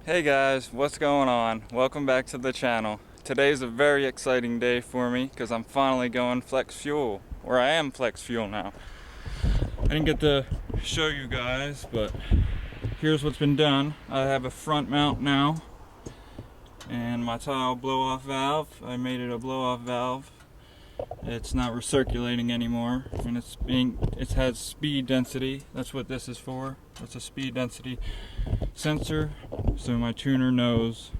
Hey guys, what's going on? Welcome back to the channel. Today's a very exciting day for me because I'm finally going flex fuel, or I am flex fuel now. I didn't get to show you guys, but here's what's been done. I have a front mount now and my tile blow off valve. I made it a blow off valve. It's not recirculating anymore, and it has speed density. That's what this is for. It's a speed density sensor, so my tuner knows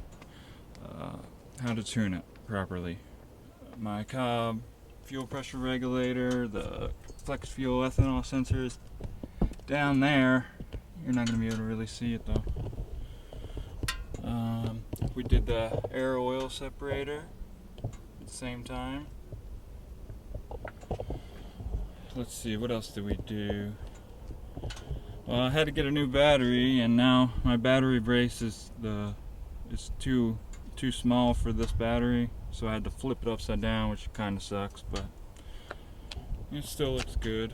how to tune it properly. My Cobb fuel pressure regulator, the flex fuel ethanol sensor is down there. You're not going to be able to really see it though. We did the air oil separator at the same time. Let's see, what else did we do? Well, I had to get a new battery, and now my battery brace is too small for this battery, so I had to flip it upside down, which kind of sucks, but it still looks good.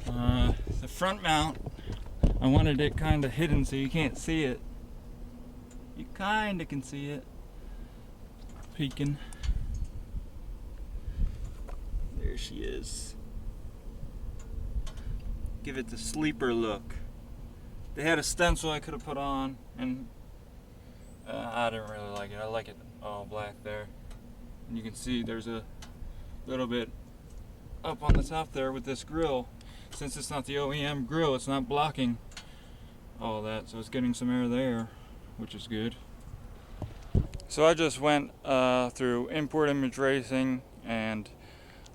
The front mount, I wanted it kind of hidden so you can't see it. You kind of can see it peeking. There she is. Give it the sleeper look. They had a stencil I could have put on, and I didn't really like it. I like it all black there. And you can see there's a little bit up on the top there with this grill. Since it's not the OEM grill, it's not blocking all that, so it's getting some air there, which is good. So I just went through Import Image Racing, and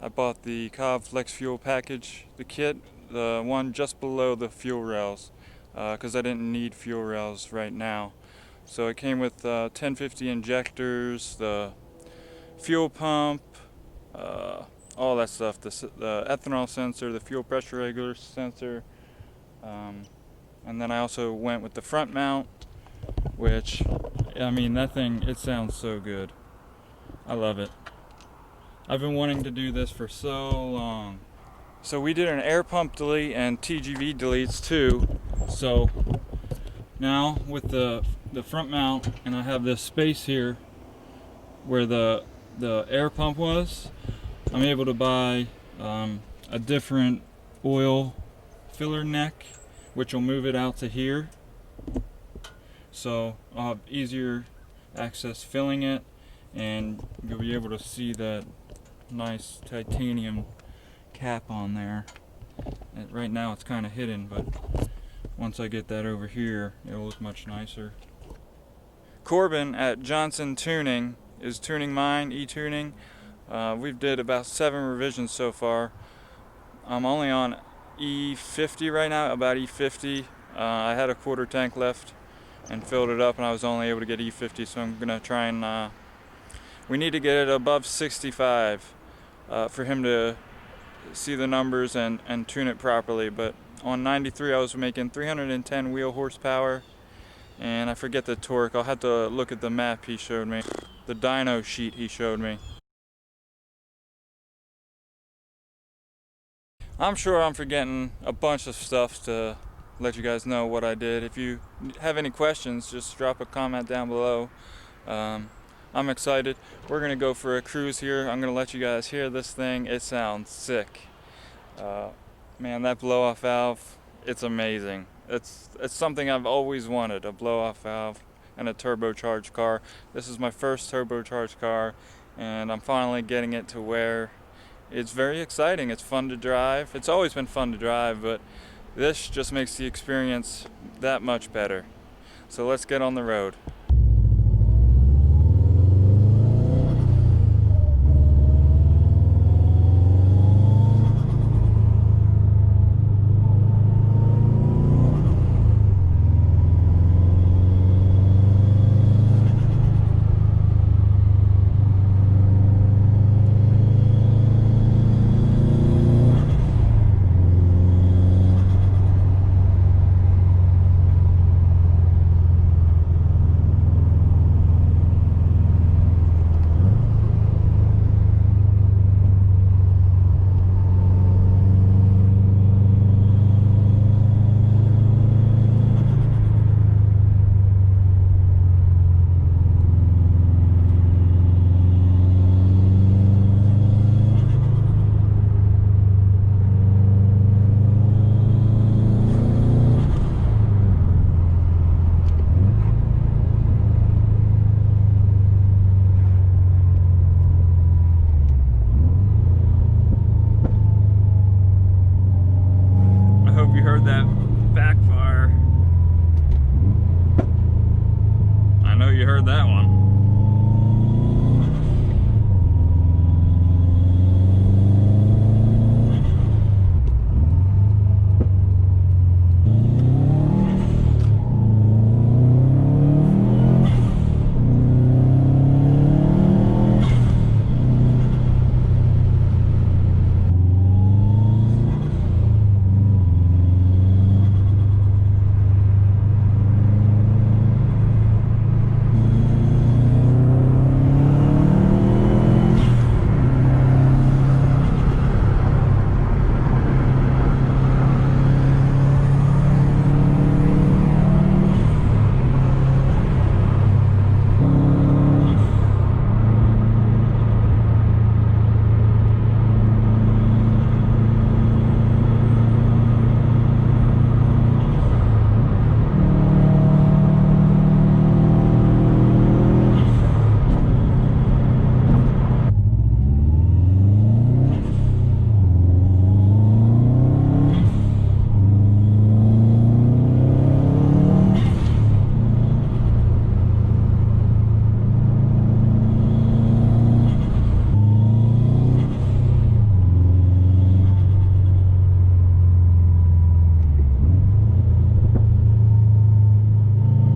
I bought the Cobb Flex Fuel package, the kit, the one just below the fuel rails, because I didn't need fuel rails right now. So it came with 1050 injectors, the fuel pump, all that stuff, the ethanol sensor, the fuel pressure regulator sensor, and then I also went with the front mount, which, I mean, that thing, it sounds so good. I love it. I've been wanting to do this for so long. So we did an air pump delete and TGV deletes too. So now with the front mount, and I have this space here where the air pump was, I'm able to buy a different oil filler neck, which will move it out to here. So I'll have easier access filling it, and you'll be able to see that nice titanium cap on there. And right now it's kind of hidden, but once I get that over here, it'll look much nicer. Corbin at Johnsontuning is tuning mine, e-tuning. We've did about 7 revisions so far. I'm only on E50 right now, about E50. I had a quarter tank left and filled it up, and I was only able to get E50, so I'm gonna try and we need to get it above 65 for him to see the numbers and tune it properly. But on 93 I was making 310 wheel horsepower, and I forget the torque. I'll have to look at the map he showed me, the dyno sheet he showed me. I'm sure I'm forgetting a bunch of stuff to let you guys know what I did. If you have any questions, just drop a comment down below. I'm excited. We're gonna go for a cruise here. I'm gonna let you guys hear this thing. It sounds sick. Man, that blow-off valve, it's amazing. It's something I've always wanted, a blow-off valve and a turbocharged car. This is my first turbocharged car, and I'm finally getting it to where it's very exciting. It's fun to drive. It's always been fun to drive, but this just makes the experience that much better. So let's get on the road. that one.